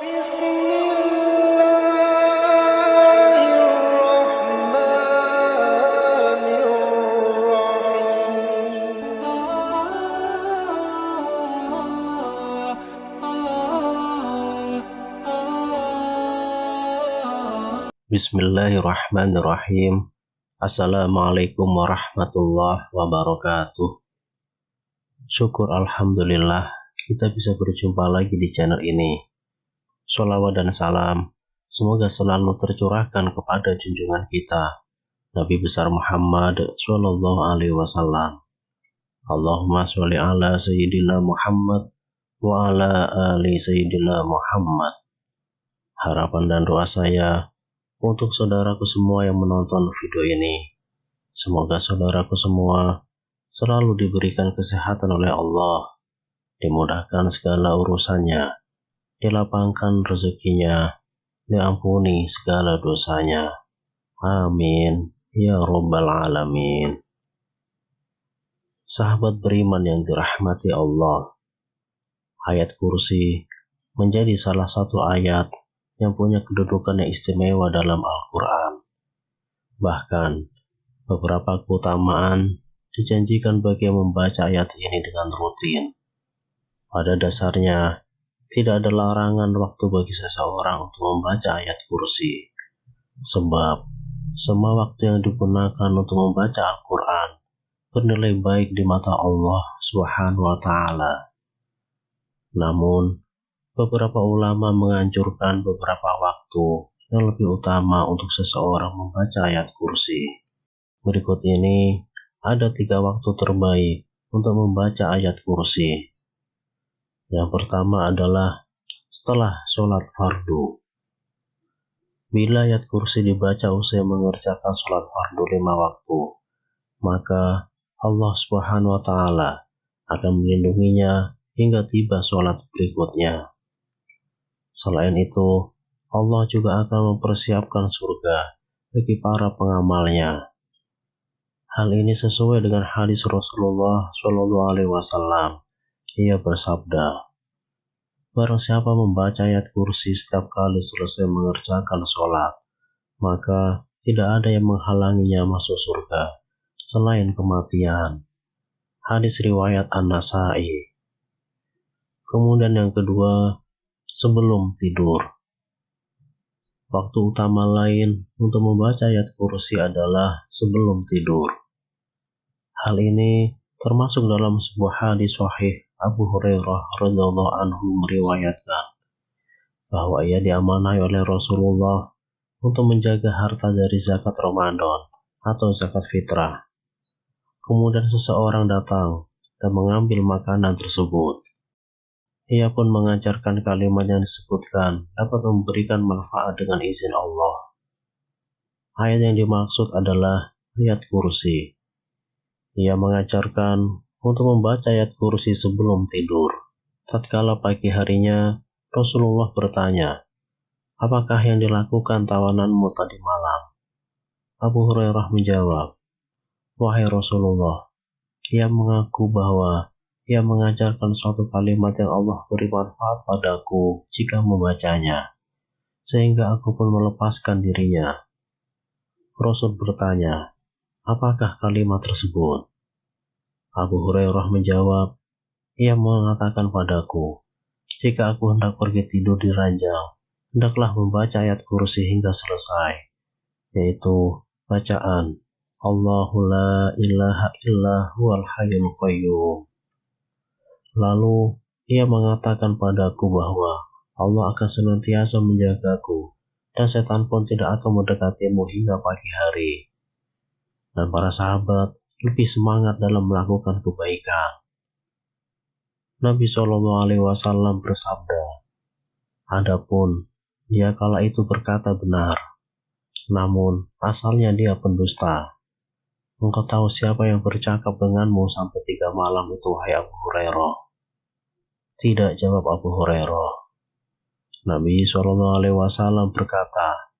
Bismillahirrahmanirrahim. Assalamualaikum warahmatullahi wabarakatuh. Syukur alhamdulillah kita bisa berjumpa lagi di channel ini. Sholawat dan salam semoga selalu tercurahkan kepada junjungan kita Nabi besar Muhammad Sallallahu Alaihi Wasallam. Allahumma sholli ala Sayyidina Muhammad wa ala ali Sayyidina Muhammad. Harapan dan doa saya untuk saudaraku semua yang menonton video ini, semoga saudaraku semua selalu diberikan kesehatan oleh Allah, dimudahkan segala urusannya, dilapangkan rezekinya, diampuni segala dosanya. Amin ya rabbal alamin. Sahabat beriman yang dirahmati Allah, ayat kursi menjadi salah satu ayat yang punya kedudukan yang istimewa dalam Al-Quran. Bahkan, beberapa keutamaan dijanjikan bagi yang membaca ayat ini dengan rutin. Pada dasarnya, tidak ada larangan waktu bagi seseorang untuk membaca ayat kursi. Sebab, semua waktu yang digunakan untuk membaca Al-Quran bernilai baik di mata Allah Subhanahu wa Ta'ala. Namun, beberapa ulama menganjurkan beberapa waktu yang lebih utama untuk seseorang membaca ayat kursi. Berikut ini ada 3 waktu terbaik untuk membaca ayat kursi. Yang pertama adalah setelah sholat fardu. Bila ayat kursi dibaca usai mengerjakan sholat fardu 5 waktu, maka Allah Subhanahu wa Ta'ala akan melindunginya hingga tiba sholat berikutnya. Selain itu, Allah juga akan mempersiapkan surga bagi para pengamalnya. Hal ini sesuai dengan hadis Rasulullah SAW. Ia bersabda, barang siapa membaca ayat kursi setiap kali selesai mengerjakan sholat, maka tidak ada yang menghalanginya masuk surga selain kematian. Hadis riwayat An-Nasai. Kemudian yang kedua, sebelum tidur. Waktu utama lain untuk membaca ayat kursi adalah sebelum tidur. Hal ini termasuk dalam sebuah hadis sahih Abu Hurairah radhiyallahu anhu meriwayatkan bahwa ia diamanai oleh Rasulullah untuk menjaga harta dari zakat Ramadan atau zakat fitrah. Kemudian seseorang datang dan mengambil makanan tersebut. Ia pun mengajarkan kalimat yang disebutkan dapat memberikan manfaat dengan izin Allah. Ayat yang dimaksud adalah ayat kursi. Ia mengajarkan untuk membaca ayat kursi sebelum tidur. Tatkala pagi harinya, Rasulullah bertanya, apakah yang dilakukan tawananmu tadi malam? Abu Hurairah menjawab, wahai Rasulullah, ia mengaku bahwa ia mengajarkan suatu kalimat yang Allah beri manfaat padaku jika membacanya, sehingga aku pun melepaskan dirinya. Rasul bertanya, apakah kalimat tersebut? Abu Hurairah menjawab, ia mengatakan padaku, jika aku hendak pergi tidur di ranjang, hendaklah membaca ayat kursi hingga selesai, yaitu bacaan Allahu la ilaha illa huwal hayyul qayyum. Lalu ia mengatakan padaku bahwa Allah akan senantiasa menjagaku dan setan pun tidak akan mendekatimu hingga pagi hari. Dan para sahabat lebih semangat dalam melakukan kebaikan. Nabi SAW bersabda, adapun dia kala itu berkata benar, namun asalnya dia pendusta. Engkau tahu siapa yang bercakap denganmu sampai 3 malam itu, wahai Abu Hurairah? Tidak, jawab Abu Hurairah. Nabi SAW berkata,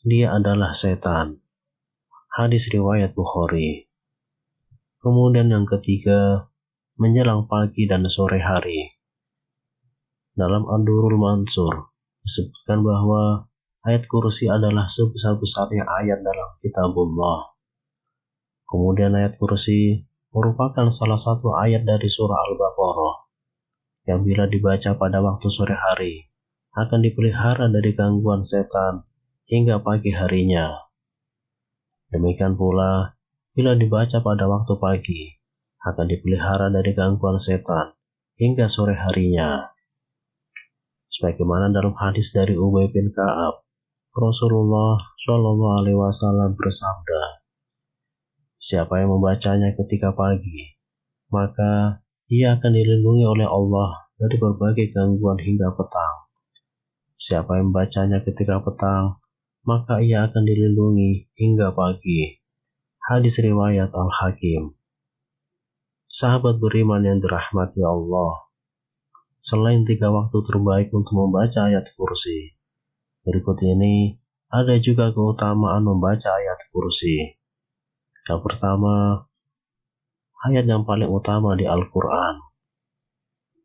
dia adalah setan. Hadis riwayat Bukhari. Kemudian yang ketiga, menjelang pagi dan sore hari. Dalam Ad-Durrul Mansur, disebutkan bahwa ayat kursi adalah sebesar-besarnya ayat dalam kitabullah. Kemudian ayat kursi merupakan salah satu ayat dari surah Al-Baqarah yang bila dibaca pada waktu sore hari akan dipelihara dari gangguan setan hingga pagi harinya. Demikian pula bila dibaca pada waktu pagi akan dipelihara dari gangguan setan hingga sore harinya. Sebagaimana dalam hadis dari Ubay bin Ka'ab, Rasulullah Shallallahu Alaihi Wasallam bersabda, siapa yang membacanya ketika pagi, maka ia akan dilindungi oleh Allah dari berbagai gangguan hingga petang. Siapa yang membacanya ketika petang, maka ia akan dilindungi hingga pagi. Hadis riwayat Al-Hakim. Sahabat beriman yang dirahmati Allah, selain 3 waktu terbaik untuk membaca ayat kursi, berikut ini ada juga keutamaan membaca ayat kursi. Yang pertama, ayat yang paling utama di Al-Quran.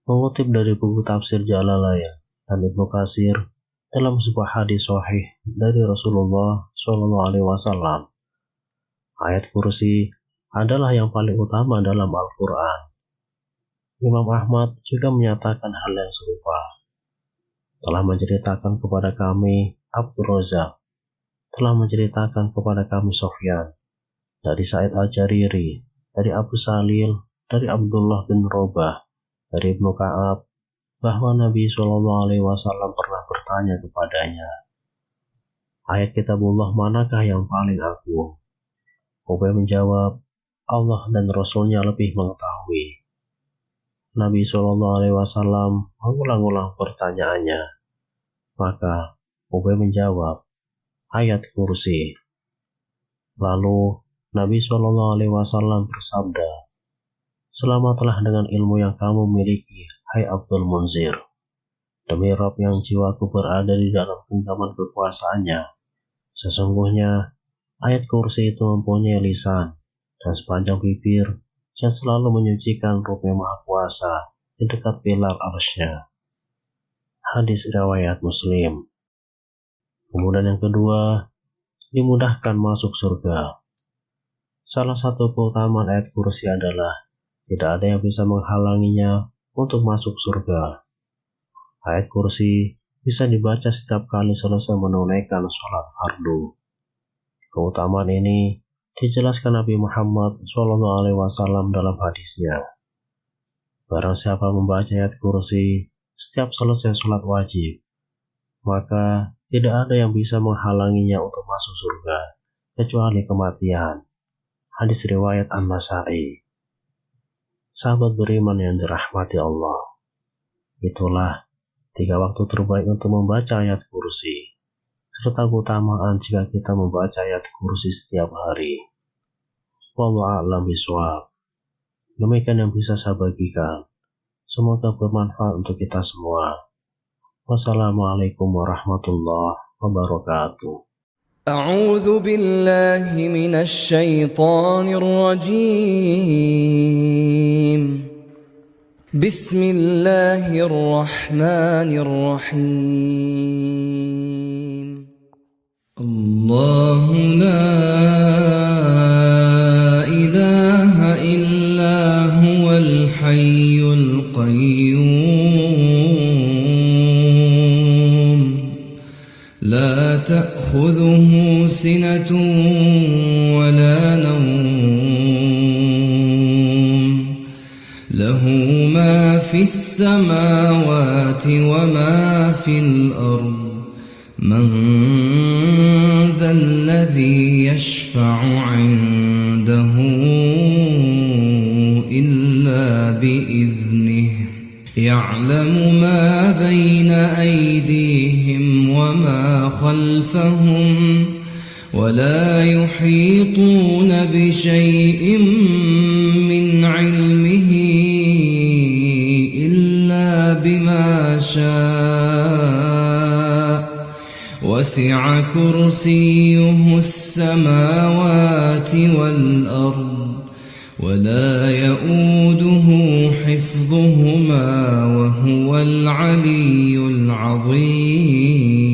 Mengutip dari buku tafsir Jalalain dan Ibnu Katsir dalam sebuah hadis sahih dari Rasulullah SAW, ayat kursi adalah yang paling utama dalam Al-Quran. Imam Ahmad juga menyatakan hal yang serupa. Telah menceritakan kepada kami Abdul Razak, telah menceritakan kepada kami Sofyan, dari Sa'id Al-Jariri, dari Abu Salil, dari Abdullah bin Robah, dari Ibnu Ka'ab, bahwa Nabi SAW pernah bertanya kepadanya, ayat kitabullah manakah yang paling agung? Ubay menjawab, Allah dan Rasulnya lebih mengetahui. Nabi SAW mengulang-ulang pertanyaannya. Maka Ubay menjawab, ayat kursi. Lalu Nabi SAW bersabda, selamatlah dengan ilmu yang kamu miliki, hai Abdul Munzir. Demi Rabb yang jiwaku berada di dalam genggaman kekuasaannya, sesungguhnya ayat kursi itu mempunyai lisan dan sepanjang bibir yang selalu menyucikan Rabb yang Maha Kuasa di dekat pilar arsy-Nya. Hadis riwayat Muslim. Kemudian yang kedua, dimudahkan masuk surga. Salah satu keutamaan ayat kursi adalah tidak ada yang bisa menghalanginya untuk masuk surga. Ayat kursi bisa dibaca setiap kali selesai menunaikan sholat fardu. Keutamaan ini dijelaskan Nabi Muhammad SAW dalam hadisnya. Barang siapa membaca ayat kursi setiap selesai sholat wajib, maka tidak ada yang bisa menghalanginya untuk masuk surga, kecuali kematian. Hadis riwayat An-Nasa'i. Sahabat beriman yang dirahmati Allah, itulah 3 waktu terbaik untuk membaca ayat kursi, serta keutamaan jika kita membaca ayat kursi setiap hari. Wallahu a'lam bishawab. Demikian yang bisa saya bagikan. Semoga bermanfaat untuk kita semua. Wassalamualaikum warahmatullahi wabarakatuh. أعوذ بالله من الشيطان الرجيم. بسم الله الرحمن الرحيم. الله لا إله إلا هو الحي القيوم لا تأخذه سنة ولا نوم له ما في السماوات وما في الأرض من ذا الذي يشفع عنده إلا بإذنه يعلم ما بين أيديهم وما خلفهم ولا يحيطون بشيء من علمه إلا بما شاء وسع كرسيه السماوات والأرض ولا يؤوده حفظهما وهو العلي العظيم. الرحيم